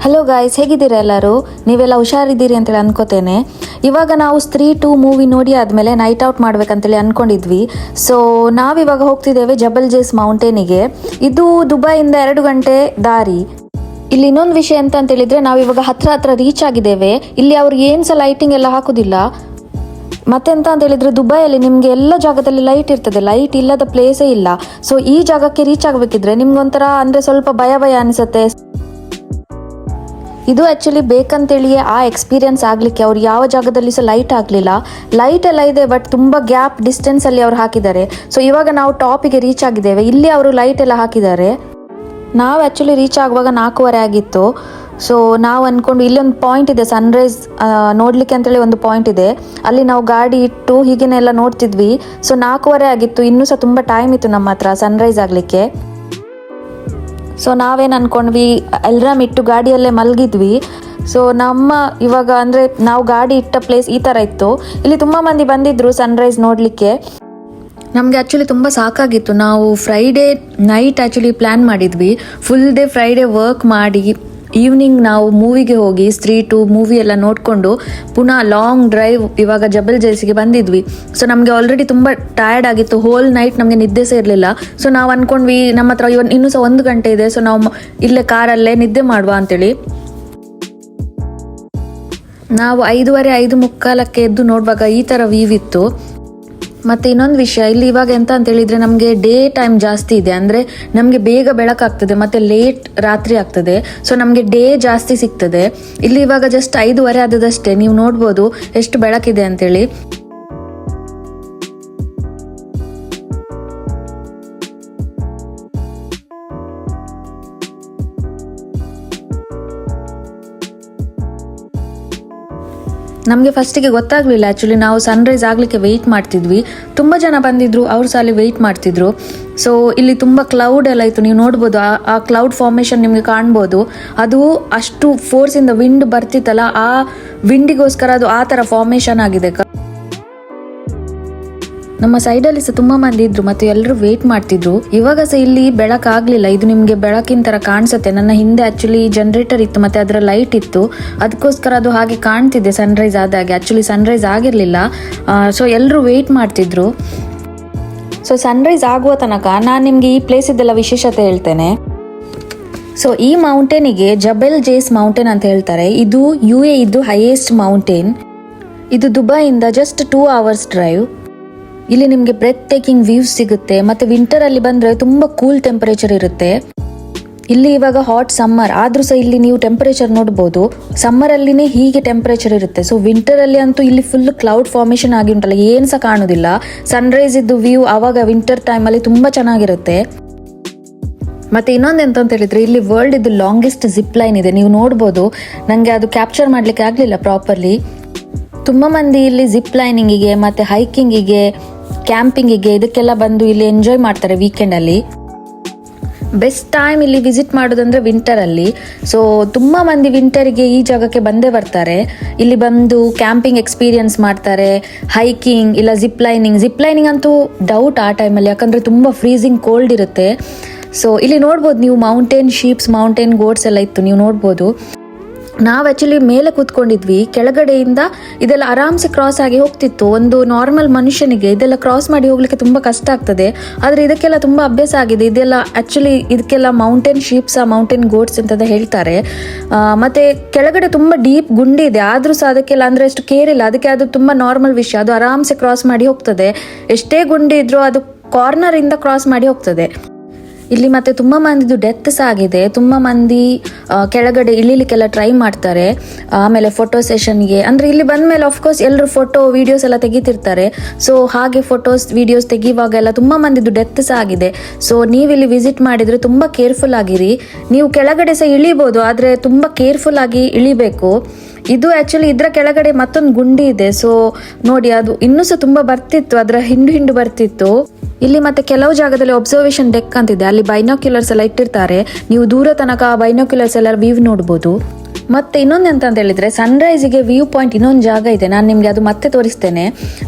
Hello guys, ಹೇಗಿದ್ದೀರಾ ಎಲ್ಲರೂ? ನೀವೆಲ್ಲ ಹುಷಾರಿದ್ದೀರಿ ಅಂತೇಳಿ ಅನ್ಕೋತೇನೆ. ಇವಾಗ ನಾವು ಸ್ತ್ರೀ 2 ಮೂವಿ ನೋಡಿ ಆದಮೇಲೆ ನೈಟ್ ಔಟ್ ಮಾಡ್ಬೇಕಂತೇಳಿ ಅಂದ್ಕೊಂಡಿದ್ವಿ. ಸೊ ನಾವಿವಾಗ ಹೋಗ್ತಿದ್ದೇವೆ ಜಬಲ್ ಜೇಸ್ ಮೌಂಟೇನಿಗೆ. ಇದು ದುಬೈಯಿಂದ 2 ಗಂಟೆ ದಾರಿ. ಇಲ್ಲಿ ಇನ್ನೊಂದು ವಿಷಯ ಅಂತ ಹೇಳಿದ್ರೆ, ನಾವಿವಾಗ ಹತ್ರ ರೀಚ್ ಆಗಿದ್ದೇವೆ. ಇಲ್ಲಿ ಅವ್ರು ಏನು ಸಹ ಲೈಟಿಂಗ್ ಎಲ್ಲ ಹಾಕೋದಿಲ್ಲ. ಮತ್ತೆಂತ ಅಂತ ಹೇಳಿದ್ರೆ, ದುಬೈಯಲ್ಲಿ ನಿಮಗೆ ಎಲ್ಲ ಜಾಗದಲ್ಲಿ ಲೈಟ್ ಇರ್ತದೆ, ಲೈಟ್ ಇಲ್ಲದ ಪ್ಲೇಸೇ ಇಲ್ಲ. ಸೊ ಈ ಜಾಗಕ್ಕೆ ರೀಚ್ ಆಗಬೇಕಿದ್ರೆ ನಿಮ್ಗೊಂಥರ ಅಂದರೆ ಸ್ವಲ್ಪ ಭಯ ಅನಿಸುತ್ತೆ. ಇದು ಆ್ಯಕ್ಚುಲಿ ಬೇಕಂತೇಳಿಯೇ ಆ ಎಕ್ಸ್ಪೀರಿಯನ್ಸ್ ಆಗಲಿಕ್ಕೆ ಅವ್ರು ಯಾವ ಜಾಗದಲ್ಲಿ ಸಹ ಲೈಟ್ ಹಾಕಲಿಲ್ಲ. ಲೈಟ್ ಎಲ್ಲ ಇದೆ, ಬಟ್ ತುಂಬ ಗ್ಯಾಪ್ ಡಿಸ್ಟೆನ್ಸಲ್ಲಿ ಅವ್ರು ಹಾಕಿದ್ದಾರೆ. ಸೊ ಇವಾಗ ನಾವು ಟಾಪಿಗೆ ರೀಚ್ ಆಗಿದ್ದೇವೆ. ಇಲ್ಲಿ ಅವರು ಲೈಟ್ ಎಲ್ಲ ಹಾಕಿದ್ದಾರೆ. ನಾವು ಆ್ಯಕ್ಚುಲಿ ರೀಚ್ ಆಗುವಾಗ 4:15 ಆಗಿತ್ತು. ಸೊ ನಾವು ಅಂದ್ಕೊಂಡು ಇಲ್ಲೊಂದು ಪಾಯಿಂಟ್ ಇದೆ, ಸನ್ರೈಸ್ ನೋಡಲಿಕ್ಕೆ ಅಂತೇಳಿ ಒಂದು ಪಾಯಿಂಟ್ ಇದೆ. ಅಲ್ಲಿ ನಾವು ಗಾಡಿ ಇಟ್ಟು ಹೀಗೇನೆಲ್ಲ ನೋಡ್ತಿದ್ವಿ. ಸೊ 4:15 ಆಗಿತ್ತು. ಇನ್ನೂ ಸಹ ತುಂಬ ಟೈಮ್ ಇತ್ತು ನಮ್ಮ ಹತ್ರ ಸನ್ರೈಸ್ ಆಗಲಿಕ್ಕೆ. ಸೊ ನಾವೇನು ಅಂದ್ಕೊಂಡ್ವಿ, ಅಲ್ರಾಮ್ ಇಟ್ಟು ಗಾಡಿಯಲ್ಲೇ ಮಲಗಿದ್ವಿ. ಸೊ ಇವಾಗ ಅಂದರೆ ನಾವು ಗಾಡಿ ಇಟ್ಟ ಪ್ಲೇಸ್ ಈ ಥರ ಇತ್ತು. ಇಲ್ಲಿ ತುಂಬ ಮಂದಿ ಬಂದಿದ್ದರು ಸನ್ರೈಸ್ ನೋಡಲಿಕ್ಕೆ. ನಮಗೆ ಆ್ಯಕ್ಚುಲಿ ತುಂಬ ಸಾಕಾಗಿತ್ತು. ನಾವು ಫ್ರೈಡೇ ನೈಟ್ ಆ್ಯಕ್ಚುಲಿ ಪ್ಲ್ಯಾನ್ ಮಾಡಿದ್ವಿ. ಫುಲ್ ಡೇ ಫ್ರೈಡೇ ವರ್ಕ್ ಮಾಡಿ ಈವ್ನಿಂಗ್ ನಾವು ಮೂವಿಗೆ ಹೋಗಿ ಸ್ತ್ರೀ 2 ಮೂವಿ ಎಲ್ಲ ನೋಡಿಕೊಂಡು ಪುನಃ ಲಾಂಗ್ ಡ್ರೈವ್ ಇವಾಗ ಜಬಲ್ ಜೇಸಿಗೆ ಬಂದಿದ್ವಿ. ಸೊ ನಮಗೆ ಆಲ್ರೆಡಿ ತುಂಬ ಟಯರ್ಡ್ ಆಗಿತ್ತು. ಹೋಲ್ ನೈಟ್ ನಮಗೆ ನಿದ್ದೆ ಸಹ ಇರಲಿಲ್ಲ. ಸೊ ನಾವು ಅಂದ್ಕೊಂಡ್ವಿ ನಮ್ಮ ಹತ್ರ ಇನ್ನೂ ಸಹ 1 ಗಂಟೆ ಇದೆ. ಸೊ ನಾವು ಇಲ್ಲೇ ಕಾರಲ್ಲೇ ನಿದ್ದೆ ಮಾಡುವ ಅಂತೇಳಿ ನಾವು 5:30 5:45 ಎದ್ದು ನೋಡುವಾಗ ಈ ಥರ ವ್ಯೂ ಇತ್ತು. ಮತ್ತು ಇನ್ನೊಂದು ವಿಷಯ, ಇಲ್ಲಿ ಇವಾಗ ಎಂತ ಅಂತ ಹೇಳಿದರೆ, ನಮಗೆ ಡೇ ಟೈಮ್ ಜಾಸ್ತಿ ಇದೆ. ಅಂದರೆ ನಮಗೆ ಬೇಗ ಬೆಳಕಾಗ್ತದೆ ಮತ್ತು ಲೇಟ್ ರಾತ್ರಿ ಆಗ್ತದೆ. ಸೊ ನಮಗೆ ಡೇ ಜಾಸ್ತಿ ಸಿಗ್ತದೆ. ಇಲ್ಲಿ ಇವಾಗ ಜಸ್ಟ್ 5:15 ಆದದಷ್ಟೇ. ನೀವು ನೋಡ್ಬೋದು ಎಷ್ಟು ಬೆಳಕಿದೆ ಅಂತೇಳಿ. ನಮಗೆ ಫಸ್ಟಿಗೆ ಗೊತ್ತಾಗಲಿಲ್ಲ. ಆ್ಯಕ್ಚುಲಿ ನಾವು ಸನ್ರೈಸ್ ಆಗಲಿಕ್ಕೆ ವೆಯ್ಟ್ ಮಾಡ್ತಿದ್ವಿ. ತುಂಬ ಜನ ಬಂದಿದ್ದರು, ಅವ್ರು ಸಹ ಅಲ್ಲಿ ವೆಯ್ಟ್ ಮಾಡ್ತಿದ್ರು. ಸೊ ಇಲ್ಲಿ ತುಂಬ ಕ್ಲೌಡ್ ಎಲ್ಲ ಇತ್ತು. ನೀವು ನೋಡ್ಬೋದು ಆ ಕ್ಲೌಡ್ ಫಾರ್ಮೇಷನ್ ನಿಮಗೆ ಕಾಣ್ಬೋದು. ಅದು ಅಷ್ಟು ಫೋರ್ಸಿಂದ ವಿಂಡ್ ಬರ್ತಿತ್ತಲ್ಲ, ಆ ವಿಂಡಿಗೋಸ್ಕರ ಅದು ಆ ಥರ ಫಾರ್ಮೇಷನ್ ಆಗಿದೆ. ನಮ್ಮ ಸೈಡಲ್ಲಿ ಸಹ ತುಂಬ ಮಂದಿ ಇದ್ರು ಮತ್ತು ಎಲ್ಲರೂ ವೇಟ್ ಮಾಡ್ತಿದ್ರು. ಇವಾಗ ಸಹ ಇಲ್ಲಿ ಬೆಳಕಾಗಲಿಲ್ಲ. ಇದು ನಿಮಗೆ ಬೆಳಕಿನ ಥರ ಕಾಣಿಸುತ್ತೆ. ನನ್ನ ಹಿಂದೆ ಆ್ಯಕ್ಚುಲಿ ಜನರೇಟರ್ ಇತ್ತು ಮತ್ತು ಅದರ ಲೈಟ್ ಇತ್ತು, ಅದಕ್ಕೋಸ್ಕರ ಅದು ಹಾಗೆ ಕಾಣ್ತಿದೆ ಸನ್ರೈಸ್ ಆದಾಗೆ. ಆ್ಯಕ್ಚುಲಿ ಸನ್ರೈಸ್ ಆಗಿರಲಿಲ್ಲ. ಸೊ ಎಲ್ಲರೂ ವೇಟ್ ಮಾಡ್ತಿದ್ರು. ಸೊ ಸನ್ರೈಸ್ ಆಗುವ ತನಕ ನಾನು ನಿಮಗೆ ಈ ಪ್ಲೇಸಿದ್ದೆಲ್ಲ ವಿಶೇಷತೆ ಹೇಳ್ತೇನೆ. ಸೊ ಈ ಮೌಂಟೇನಿಗೆ ಜಬಲ್ ಜೇಸ್ ಮೌಂಟೇನ್ ಅಂತ ಹೇಳ್ತಾರೆ. ಇದು UAE ಇದ್ದು ಹೈಯೆಸ್ಟ್ ಮೌಂಟೇನ್. ಇದು ದುಬೈಯಿಂದ ಜಸ್ಟ್ 2 hours ಡ್ರೈವ್. ಇಲ್ಲಿ ನಿಮಗೆ ಬ್ರೆತ್ ಟೇಕಿಂಗ್ ವ್ಯೂಸ್ ಸಿಗುತ್ತೆ. ಮತ್ತು ವಿಂಟರಲ್ಲಿ ಬಂದರೆ ತುಂಬ ಕೂಲ್ ಟೆಂಪರೇಚರ್ ಇರುತ್ತೆ. ಇಲ್ಲಿ ಇವಾಗ ಹಾಟ್ ಸಮ್ಮರ್ ಆದರೂ ಸಹ ಇಲ್ಲಿ ನೀವು ಟೆಂಪರೇಚರ್ ನೋಡ್ಬೋದು. ಸಮ್ಮರಲ್ಲಿನೇ ಹೀಗೆ ಟೆಂಪರೇಚರ್ ಇರುತ್ತೆ. ಸೊ ವಿಂಟರಲ್ಲಿ ಅಂತೂ ಇಲ್ಲಿ ಫುಲ್ ಕ್ಲೌಡ್ ಫಾರ್ಮೇಷನ್ ಆಗಿ ಉಂಟಲ್ಲ, ಏನು ಸಹ ಕಾಣೋದಿಲ್ಲ. ಸನ್ರೈಸ್ ಇದ್ದು ವ್ಯೂ ಆವಾಗ ವಿಂಟರ್ ಟೈಮಲ್ಲಿ ತುಂಬ ಚೆನ್ನಾಗಿರುತ್ತೆ. ಮತ್ತು ಇನ್ನೊಂದು ಎಂತ ಅಂತ ಹೇಳಿದರೆ, ಇಲ್ಲಿ ವರ್ಲ್ಡ್ ಇದು ಲಾಂಗೆಸ್ಟ್ ಜಿಪ್ ಲೈನ್ ಇದೆ. ನೀವು ನೋಡ್ಬೋದು. ನನಗೆ ಅದು ಕ್ಯಾಪ್ಚರ್ ಮಾಡಲಿಕ್ಕೆ ಆಗಲಿಲ್ಲ ಪ್ರಾಪರ್ಲಿ. ತುಂಬ ಮಂದಿ ಇಲ್ಲಿ ಜಿಪ್ ಲೈನಿಂಗಿಗೆ ಮತ್ತು ಹೈಕಿಂಗಿಗೆ, ಕ್ಯಾಂಪಿಂಗಿಗೆ ಇದಕ್ಕೆಲ್ಲ ಬಂದು ಇಲ್ಲಿ ಎಂಜಾಯ್ ಮಾಡ್ತಾರೆ ವೀಕೆಂಡಲ್ಲಿ. ಬೆಸ್ಟ್ ಟೈಮ್ ಇಲ್ಲಿ ವಿಸಿಟ್ ಮಾಡೋದಂದರೆ ವಿಂಟರಲ್ಲಿ. ಸೊ ತುಂಬ ಮಂದಿ ವಿಂಟರಿಗೆ ಈ ಜಾಗಕ್ಕೆ ಬಂದೇ ಬರ್ತಾರೆ. ಇಲ್ಲಿ ಬಂದು ಕ್ಯಾಂಪಿಂಗ್ ಎಕ್ಸ್ಪೀರಿಯನ್ಸ್ ಮಾಡ್ತಾರೆ, ಹೈಕಿಂಗ್ ಇಲ್ಲ ಜಿಪ್ ಲೈನಿಂಗ್ ಅಂತೂ ಡೌಟ್ ಆ ಟೈಮಲ್ಲಿ, ಯಾಕಂದರೆ ತುಂಬ ಫ್ರೀಸಿಂಗ್ ಕೋಲ್ಡ್ ಇರುತ್ತೆ. ಸೊ ಇಲ್ಲಿ ನೋಡ್ಬೋದು ನೀವು ಮೌಂಟೇನ್ ಶೀಪ್ಸ್, ಮೌಂಟೇನ್ ಗೋಟ್ಸ್ ಎಲ್ಲ ಇತ್ತು, ನೀವು ನೋಡ್ಬೋದು. ನಾವು ಆ್ಯಕ್ಚುಲಿ ಮೇಲೆ ಕೂತ್ಕೊಂಡಿದ್ವಿ. ಕೆಳಗಡೆಯಿಂದ ಇದೆಲ್ಲ ಆರಾಮ್ಸೆ ಕ್ರಾಸ್ ಆಗಿ ಹೋಗ್ತಿತ್ತು. ಒಂದು ನಾರ್ಮಲ್ ಮನುಷ್ಯನಿಗೆ ಇದೆಲ್ಲ ಕ್ರಾಸ್ ಮಾಡಿ ಹೋಗ್ಲಿಕ್ಕೆ ತುಂಬ ಕಷ್ಟ ಆಗ್ತದೆ. ಆದರೆ ಇದಕ್ಕೆಲ್ಲ ತುಂಬ ಅಭ್ಯಾಸ ಆಗಿದೆ. ಇದೆಲ್ಲ ಆ್ಯಕ್ಚುಲಿ ಇದಕ್ಕೆಲ್ಲ ಮೌಂಟೇನ್ ಶೀಪ್ಸ್, ಮೌಂಟೇನ್ ಗೋಟ್ಸ್ ಅಂತ ಹೇಳ್ತಾರೆ. ಮತ್ತು ಕೆಳಗಡೆ ತುಂಬ ಡೀಪ್ ಗುಂಡಿ ಇದೆ. ಆದರೂ ಸಹ ಅದಕ್ಕೆಲ್ಲ ಅಂದರೆ ಅಷ್ಟು ಕೇರ್ ಇಲ್ಲ. ಅದಕ್ಕೆ ಅದು ತುಂಬ ನಾರ್ಮಲ್ ವಿಷಯ. ಅದು ಆರಾಮ್ಸೆ ಕ್ರಾಸ್ ಮಾಡಿ ಹೋಗ್ತದೆ. ಎಷ್ಟೇ ಗುಂಡಿ ಇದ್ರೂ ಅದು ಕಾರ್ನರಿಂದ ಕ್ರಾಸ್ ಮಾಡಿ ಹೋಗ್ತದೆ. ಇಲ್ಲಿ ಮತ್ತೆ ತುಂಬ ಮಂದಿದು ಡೆತ್ ಸಹ ಆಗಿದೆ. ತುಂಬ ಮಂದಿ ಕೆಳಗಡೆ ಇಳಿಲಿಕ್ಕೆಲ್ಲ ಟ್ರೈ ಮಾಡ್ತಾರೆ. ಆಮೇಲೆ ಫೋಟೋ ಸೆಷನ್ಗೆ ಅಂದರೆ ಇಲ್ಲಿ ಬಂದ ಮೇಲೆ ಆಫ್ಕೋರ್ಸ್ ಎಲ್ಲರೂ ಫೋಟೋ ವೀಡಿಯೋಸ್ ಎಲ್ಲ ತೆಗಿತಿರ್ತಾರೆ. ಸೊ ಹಾಗೆ ಫೋಟೋಸ್ ವೀಡಿಯೋಸ್ ತೆಗಿಯುವಾಗೆಲ್ಲ ತುಂಬ ಮಂದಿದು ಡೆತ್ ಸಹ ಆಗಿದೆ. ಸೊ ನೀವಿಲ್ಲಿ ವಿಸಿಟ್ ಮಾಡಿದರೆ ತುಂಬ ಕೇರ್ಫುಲ್ ಆಗಿರಿ. ನೀವು ಕೆಳಗಡೆ ಸಹ ಇಳಿಬೋದು, ಆದರೆ ತುಂಬ ಕೇರ್ಫುಲ್ ಆಗಿ ಇಳಿಬೇಕು. ಇದು ಆ್ಯಕ್ಚುಲಿ ಇದರ ಕೆಳಗಡೆ ಮತ್ತೊಂದು ಗುಂಡಿ ಇದೆ. ಸೊ ನೋಡಿ, ಅದು ಇನ್ನೂ ಸಹ ತುಂಬ ಬರ್ತಿತ್ತು, ಅದರ ಹಿಂಡು ಬರ್ತಿತ್ತು. ಇಲ್ಲಿ ಮತ್ತೆ ಕೆಲವು ಜಾಗದಲ್ಲಿ ಒಬ್ಸರ್ವೇಷನ್ ಡೆಕ್ ಅಂತಿದೆ. ಅಲ್ಲಿ ಬೈನೋಕ್ಯುಲರ್ಸ್ ಎಲ್ಲ ಇಟ್ಟಿರ್ತಾರೆ. ನೀವು ದೂರ ತನಕ ಬೈನೋಕ್ಯುಲರ್ಸ್ ಎಲ್ಲ ವ್ಯೂ ನೋಡ್ಬೋದು. ಮತ್ತೆ ಇನ್ನೊಂದು ಎಂತ ಅಂತ ಹೇಳಿದ್ರೆ, ಸನ್ರೈಸಿಗೆ ವ್ಯೂ ಪಾಯಿಂಟ್ ಇನ್ನೊಂದು ಜಾಗ ಇದೆ. ನಾನು ನಿಮಗೆ ಅದು ಮತ್ತೆ ತೋರಿಸ್ತೇನೆ.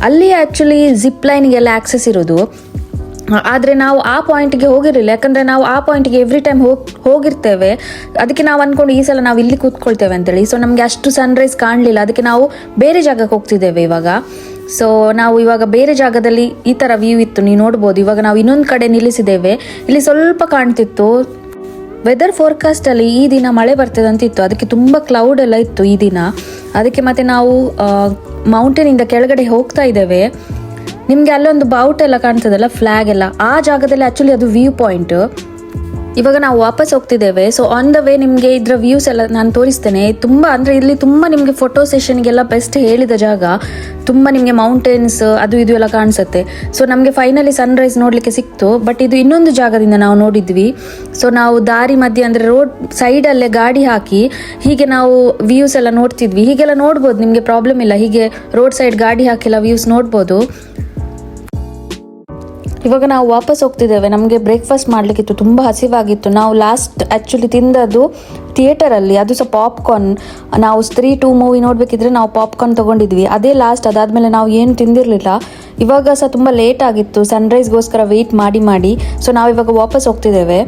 ಅಲ್ಲಿ ಆ್ಯಕ್ಚುಲಿ ಜಿಪ್ ಲೈನ್ಗೆಲ್ಲ ಆಕ್ಸೆಸ್ ಇರೋದು. ಆದರೆ ನಾವು ಆ ಪಾಯಿಂಟ್ಗೆ ಹೋಗಿರಲಿಲ್ಲ, ಯಾಕಂದರೆ ನಾವು ಆ ಪಾಯಿಂಟ್ಗೆ ಎವ್ರಿ ಟೈಮ್ ಹೋಗಿರ್ತೇವೆ. ಅದಕ್ಕೆ ನಾವು ಅಂದ್ಕೊಂಡು ಈ ಸಲ ನಾವು ಇಲ್ಲಿ ಕೂತ್ಕೊಳ್ತೇವೆ ಅಂತೇಳಿ. ಸೊ ನಮಗೆ ಅಷ್ಟು ಸನ್ರೈಸ್ ಕಾಣಲಿಲ್ಲ, ಅದಕ್ಕೆ ನಾವು ಬೇರೆ ಜಾಗಕ್ಕೆ ಹೋಗ್ತಿದ್ದೇವೆ ಇವಾಗ. ಸೊ ನಾವು ಇವಾಗ ಬೇರೆ ಜಾಗದಲ್ಲಿ ಈ ಥರ ವ್ಯೂ ಇತ್ತು, ನೀವು ನೋಡ್ಬೋದು. ಇವಾಗ ನಾವು ಇನ್ನೊಂದು ಕಡೆ ನಿಲ್ಲಿಸಿದ್ದೇವೆ, ಇಲ್ಲಿ ಸ್ವಲ್ಪ ಕಾಣ್ತಿತ್ತು. ವೆದರ್ ಫೋರ್ಕಾಸ್ಟಲ್ಲಿ ಈ ದಿನ ಮಳೆ ಬರ್ತದೆ ಅಂತಿತ್ತು, ಅದಕ್ಕೆ ತುಂಬ ಕ್ಲೌಡ್ ಎಲ್ಲ ಇತ್ತು ಈ ದಿನ. ಅದಕ್ಕೆ ಮತ್ತೆ ನಾವು ಮೌಂಟೇನಿಂದ ಕೆಳಗಡೆ ಹೋಗ್ತಾ ಇದ್ದೇವೆ. ನಿಮಗೆ ಅಲ್ಲೊಂದು ಬಾವುಟ ಎಲ್ಲ ಕಾಣ್ತದಲ್ಲ, ಫ್ಲ್ಯಾಗ್ ಎಲ್ಲ, ಆ ಜಾಗದಲ್ಲಿ ಆ್ಯಕ್ಚುಲಿ ಅದು ವ್ಯೂ ಪಾಯಿಂಟ್. ಇವಾಗ ನಾವು ವಾಪಸ್ ಹೋಗ್ತಿದ್ದೇವೆ. ಸೊ ಆನ್ ದ ವೇ ನಿಮಗೆ ಇದರ ವ್ಯೂಸ್ ಎಲ್ಲ ನಾನು ತೋರಿಸ್ತೇನೆ. ತುಂಬ ಅಂದರೆ ಇಲ್ಲಿ ತುಂಬ ನಿಮಗೆ ಫೋಟೋ ಸೆಷನ್ಗೆಲ್ಲ ಬೆಸ್ಟ್ ಹೇಳಿದ ಜಾಗ. ತುಂಬ ನಿಮಗೆ ಮೌಂಟೇನ್ಸ್ ಅದು ಇದು ಎಲ್ಲ ಕಾಣಿಸುತ್ತೆ. ಸೊ ನಮಗೆ ಫೈನಲಿ ಸನ್ರೈಸ್ ನೋಡಲಿಕ್ಕೆ ಸಿಕ್ತು. ಬಟ್ ಇದು ಇನ್ನೊಂದು ಜಾಗದಿಂದ ನಾವು ನೋಡಿದ್ವಿ. ಸೊ ನಾವು ದಾರಿ ಮಧ್ಯೆ ಅಂದರೆ ರೋಡ್ ಸೈಡಲ್ಲೇ ಗಾಡಿ ಹಾಕಿ ಹೀಗೆ ನಾವು ವ್ಯೂಸ್ ಎಲ್ಲ ನೋಡ್ತಿದ್ವಿ. ಹೀಗೆಲ್ಲ ನೋಡ್ಬೋದು, ನಿಮಗೆ ಪ್ರಾಬ್ಲಮ್ ಇಲ್ಲ. ಹೀಗೆ ರೋಡ್ ಸೈಡ್ ಗಾಡಿ ಹಾಕಿಲ್ಲ ವ್ಯೂಸ್ ನೋಡ್ಬೋದು. ಇವಾಗ ನಾವು ವಾಪಸ್ ಹೋಗ್ತಿದ್ದೇವೆ. ನಮಗೆ ಬ್ರೇಕ್ಫಾಸ್ಟ್ ಮಾಡಲಿಕ್ಕಿತ್ತು, ತುಂಬ ಹಸಿವಾಗಿತ್ತು. ನಾವು ಲಾಸ್ಟ್ ಆ್ಯಕ್ಚುಲಿ ತಿಂದದ್ದು ಥಿಯೇಟರಲ್ಲಿ, ಅದು ಸಹ ಪಾಪ್ಕಾರ್ನ್. ನಾವು 3-2 ಮೂವಿ ನೋಡಬೇಕಿದ್ರೆ ನಾವು ಪಾಪ್ಕಾರ್ನ್ ತೊಗೊಂಡಿದ್ವಿ, ಅದೇ ಲಾಸ್ಟ್. ಅದಾದಮೇಲೆ ನಾವು ಏನು ತಿಂದಿರಲಿಲ್ಲ. ಇವಾಗ ಸಹ ತುಂಬ ಲೇಟ್ ಆಗಿತ್ತು, ಸನ್ರೈಸ್ಗೋಸ್ಕರ ವೆಯ್ಟ್ ಮಾಡಿ. ಸೊ ನಾವು ಇವಾಗ ವಾಪಸ್ ಹೋಗ್ತಿದ್ದೇವೆ.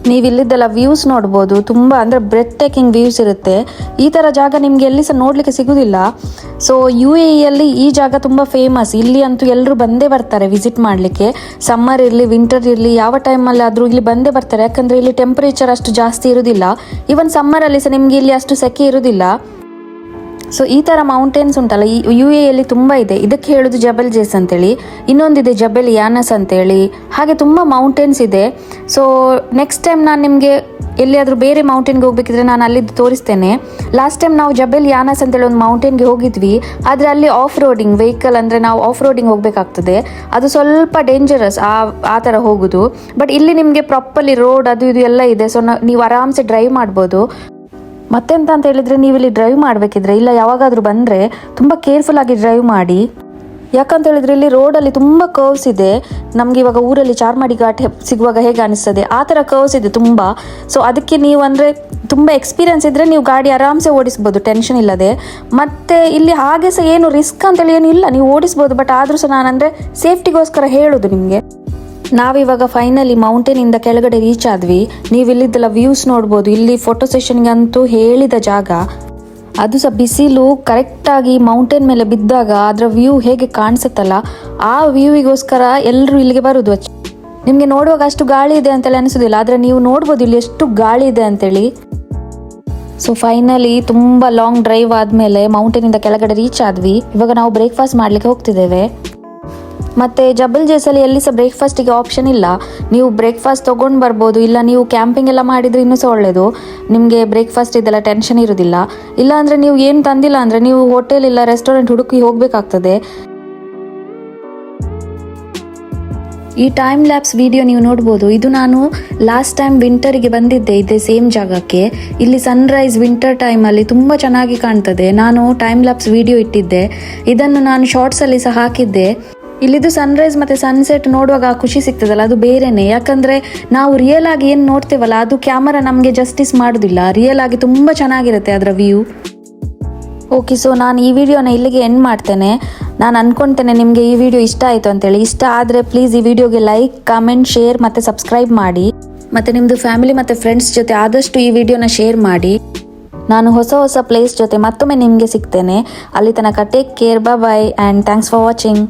ನೀವು ಇಲ್ಲಿದ್ದೆಲ್ಲ ವ್ಯೂಸ್ ನೋಡ್ಬೋದು, ತುಂಬ ಅಂದರೆ ಬ್ರೆಡ್ ಟೇಕಿಂಗ್ ವ್ಯೂಸ್ ಇರುತ್ತೆ. ಈ ಥರ ಜಾಗ ನಿಮಗೆ ಎಲ್ಲಿ ಸಹ ನೋಡಲಿಕ್ಕೆ ಸಿಗೋದಿಲ್ಲ. ಸೊ UAEಯಲ್ಲಿ ಈ ಜಾಗ ತುಂಬ ಫೇಮಸ್. ಇಲ್ಲಿ ಅಂತೂ ಎಲ್ಲರೂ ಬಂದೇ ಬರ್ತಾರೆ ವಿಸಿಟ್ ಮಾಡಲಿಕ್ಕೆ. ಸಮ್ಮರ್ ಇರಲಿ ವಿಂಟರ್ ಇರಲಿ ಯಾವ ಟೈಮಲ್ಲಿ ಆದರೂ ಇಲ್ಲಿ ಬಂದೇ ಬರ್ತಾರೆ, ಯಾಕಂದರೆ ಇಲ್ಲಿ ಟೆಂಪರೇಚರ್ ಅಷ್ಟು ಜಾಸ್ತಿ ಇರೋದಿಲ್ಲ. ಈವನ್ ಸಮ್ಮರಲ್ಲಿ ಸಹ ನಿಮಗೆ ಇಲ್ಲಿ ಅಷ್ಟು ಸೆಕೆ ಇರೋದಿಲ್ಲ. ಸೊ ಈ ಥರ ಮೌಂಟೇನ್ಸ್ ಉಂಟಲ್ಲ ಈ UAEಯಲ್ಲಿ ತುಂಬ ಇದೆ. ಇದಕ್ಕೆ ಹೇಳೋದು ಜಬಲ್ ಜೇಸ್ ಅಂತೇಳಿ, ಇನ್ನೊಂದಿದೆ ಜಬಲ್ ಯಾನಸ್ ಅಂತೇಳಿ. ಹಾಗೆ ತುಂಬ ಮೌಂಟೇನ್ಸ್ ಇದೆ. ಸೊ ನೆಕ್ಸ್ಟ್ ಟೈಮ್ ನಾನು ನಿಮಗೆ ಎಲ್ಲಿಯಾದರೂ ಬೇರೆ ಮೌಂಟೇನ್ಗೆ ಹೋಗ್ಬೇಕಿದ್ರೆ ನಾನು ಅಲ್ಲಿದ್ದು ತೋರಿಸ್ತೇನೆ. ಲಾಸ್ಟ್ ಟೈಮ್ ನಾವು ಜಬಲ್ ಯಾನಸ್ ಅಂತೇಳಿ ಒಂದು ಮೌಂಟೇನ್ಗೆ ಹೋಗಿದ್ವಿ. ಆದರೆ ಅಲ್ಲಿ ಆಫ್ ರೋಡಿಂಗ್ ವೆಹಿಕಲ್ ಅಂದರೆ ನಾವು ಆಫ್ ರೋಡಿಂಗ್ ಹೋಗಬೇಕಾಗ್ತದೆ, ಅದು ಸ್ವಲ್ಪ ಡೇಂಜರಸ್ ಆ ಥರ ಹೋಗೋದು. ಬಟ್ ಇಲ್ಲಿ ನಿಮಗೆ ಪ್ರಾಪರ್ಲಿ ರೋಡ್ ಅದು ಇದು ಎಲ್ಲ ಇದೆ. ಸೊ ನೀವು ಆರಾಮ್ಸೆ ಡ್ರೈವ್ ಮಾಡ್ಬೋದು. ಮತ್ತೆಂತ ಅಂತ ಹೇಳಿದರೆ, ನೀವು ಇಲ್ಲಿ ಡ್ರೈವ್ ಮಾಡಬೇಕಿದ್ರೆ ಇಲ್ಲ ಯಾವಾಗಾದರೂ ಬಂದರೆ ತುಂಬ ಕೇರ್ಫುಲ್ ಆಗಿ ಡ್ರೈವ್ ಮಾಡಿ. ಯಾಕಂತ ಹೇಳಿದ್ರೆ ಇಲ್ಲಿ ರೋಡಲ್ಲಿ ತುಂಬ ಕರ್ವ್ಸ್ ಇದೆ. ನಮಗೆ ಇವಾಗ ಊರಲ್ಲಿ ಚಾರ್ಮಾಡಿ ಘಾಟ್ ಸಿಗುವಾಗ ಹೇಗೆ ಅನಿಸ್ತದೆ ಆ ಥರ ಕರ್ವ್ಸ್ ಇದೆ ತುಂಬ. ಸೊ ಅದಕ್ಕೆ ನೀವು ಅಂದರೆ ತುಂಬ ಎಕ್ಸ್ಪೀರಿಯನ್ಸ್ ಇದ್ದರೆ ನೀವು ಗಾಡಿ ಆರಾಮ್ಸೆ ಓಡಿಸ್ಬೋದು ಟೆನ್ಷನ್ ಇಲ್ಲದೆ. ಮತ್ತು ಇಲ್ಲಿ ಹಾಗೆ ಸಹ ಏನು ರಿಸ್ಕ್ ಅಂತೇಳಿ ಏನು ಇಲ್ಲ, ನೀವು ಓಡಿಸ್ಬೋದು. ಬಟ್ ಆದರೂ ಸಹ ನಾನಂದರೆ ಸೇಫ್ಟಿಗೋಸ್ಕರ ಹೇಳೋದು ನಿಮಗೆ. ನಾವಿವಾಗ ಫೈನಲಿ ಮೌಂಟೇನಿಂದ ಕೆಳಗಡೆ ರೀಚ್ ಆದ್ವಿ. ನೀವು ಇಲ್ಲಿದ್ದೆಲ್ಲ ವ್ಯೂಸ್ ನೋಡ್ಬೋದು. ಇಲ್ಲಿ ಫೋಟೋ ಸೆಷನ್ಗಂತೂ ಹೇಳಿದ ಜಾಗ. ಅದು ಸಹ ಬಿಸಿಲು ಕರೆಕ್ಟಾಗಿ ಮೌಂಟೇನ್ ಮೇಲೆ ಬಿದ್ದಾಗ ಅದರ ವ್ಯೂ ಹೇಗೆ ಕಾಣಿಸುತ್ತಲ್ಲ, ಆ ವ್ಯೂವಿಗೋಸ್ಕರ ಎಲ್ಲರೂ ಇಲ್ಲಿಗೆ ಬರೋದು. ನಿಮಗೆ ನೋಡುವಾಗ ಅಷ್ಟು ಗಾಳಿ ಇದೆ ಅಂತೇಳಿ ಅನಿಸೋದಿಲ್ಲ, ಆದರೆ ನೀವು ನೋಡ್ಬೋದು ಇಲ್ಲಿ ಎಷ್ಟು ಗಾಳಿ ಇದೆ ಅಂತೇಳಿ. ಸೊ ಫೈನಲಿ ತುಂಬ ಲಾಂಗ್ ಡ್ರೈವ್ ಆದಮೇಲೆ ಮೌಂಟೇನಿಂದ ಕೆಳಗಡೆ ರೀಚ್ ಆದ್ವಿ. ಇವಾಗ ನಾವು ಬ್ರೇಕ್ಫಾಸ್ಟ್ ಮಾಡಲಿಕ್ಕೆ ಹೋಗ್ತಿದ್ದೇವೆ. ಮತ್ತು ಜಬಲ್ ಜೇಸಲ್ಲಿ ಎಲ್ಲಿ ಸಹ ಬ್ರೇಕ್ಫಾಸ್ಟಿಗೆ ಆಪ್ಷನ್ ಇಲ್ಲ. ನೀವು ಬ್ರೇಕ್ಫಾಸ್ಟ್ ತೊಗೊಂಡು ಬರ್ಬೋದು, ಇಲ್ಲ ನೀವು ಕ್ಯಾಂಪಿಂಗ್ ಎಲ್ಲ ಮಾಡಿದರೆ ಇನ್ನೂ ಸಹ ಒಳ್ಳೆಯದು. ನಿಮಗೆ ಬ್ರೇಕ್ಫಾಸ್ಟ್ ಇದೆಲ್ಲ ಟೆನ್ಷನ್ ಇರೋದಿಲ್ಲ. ಇಲ್ಲ ಅಂದರೆ ನೀವು ಏನು ತಂದಿಲ್ಲ ಅಂದರೆ ನೀವು ಹೋಟೆಲ್ ಇಲ್ಲ ರೆಸ್ಟೋರೆಂಟ್ ಹುಡುಕಿ ಹೋಗಬೇಕಾಗ್ತದೆ. ಈ ಟೈಮ್ ಲ್ಯಾಪ್ಸ್ ವಿಡಿಯೋ ನೀವು ನೋಡ್ಬೋದು. ಇದು ನಾನು ಲಾಸ್ಟ್ ಟೈಮ್ ವಿಂಟರಿಗೆ ಬಂದಿದ್ದೆ ಇದೇ ಸೇಮ್ ಜಾಗಕ್ಕೆ. ಇಲ್ಲಿ ಸನ್ರೈಸ್ ವಿಂಟರ್ ಟೈಮಲ್ಲಿ ತುಂಬ ಚೆನ್ನಾಗಿ ಕಾಣ್ತದೆ. ನಾನು ಟೈಮ್ ಲ್ಯಾಪ್ಸ್ ವಿಡಿಯೋ ಇಟ್ಟಿದ್ದೆ, ಇದನ್ನು ನಾನು ಶಾರ್ಟ್ಸಲ್ಲಿ ಸಹ ಹಾಕಿದ್ದೆ. ಇಲ್ಲಿದ್ದು ಸನ್ರೈಸ್ ಮತ್ತು ಸನ್ಸೆಟ್ ನೋಡುವಾಗ ಖುಷಿ ಸಿಗ್ತದಲ್ಲ, ಅದು ಬೇರೆಯೇ. ಯಾಕಂದರೆ ನಾವು ರಿಯಲ್ ಆಗಿ ಏನು ನೋಡ್ತೇವಲ್ಲ ಅದು ಕ್ಯಾಮರಾ ನಮಗೆ ಜಸ್ಟಿಸ್ ಮಾಡೋದಿಲ್ಲ. ರಿಯಲ್ ಆಗಿ ತುಂಬ ಚೆನ್ನಾಗಿರುತ್ತೆ ಅದರ ವ್ಯೂ. ಓಕೆ, ಸೊ ನಾನು ಈ ವಿಡಿಯೋನ ಇಲ್ಲಿಗೆ ಎಂಡ್ ಮಾಡ್ತೇನೆ. ನಾನು ಅಂದ್ಕೊಳ್ತೇನೆ ನಿಮಗೆ ಈ ವಿಡಿಯೋ ಇಷ್ಟ ಆಯಿತು ಅಂತೇಳಿ. ಇಷ್ಟ ಆದರೆ ಪ್ಲೀಸ್ ಈ ವಿಡಿಯೋಗೆ ಲೈಕ್, ಕಮೆಂಟ್, ಶೇರ್ ಮತ್ತು ಸಬ್ಸ್ಕ್ರೈಬ್ ಮಾಡಿ. ಮತ್ತು ನಿಮ್ಮದು ಫ್ಯಾಮಿಲಿ ಮತ್ತು ಫ್ರೆಂಡ್ಸ್ ಜೊತೆ ಆದಷ್ಟು ಈ ವಿಡಿಯೋನ ಶೇರ್ ಮಾಡಿ. ನಾನು ಹೊಸ ಪ್ಲೇಸ್ ಜೊತೆ ಮತ್ತೊಮ್ಮೆ ನಿಮಗೆ ಸಿಗ್ತೇನೆ. ಅಲ್ಲಿ ತನಕ take care, bye and thanks for watching.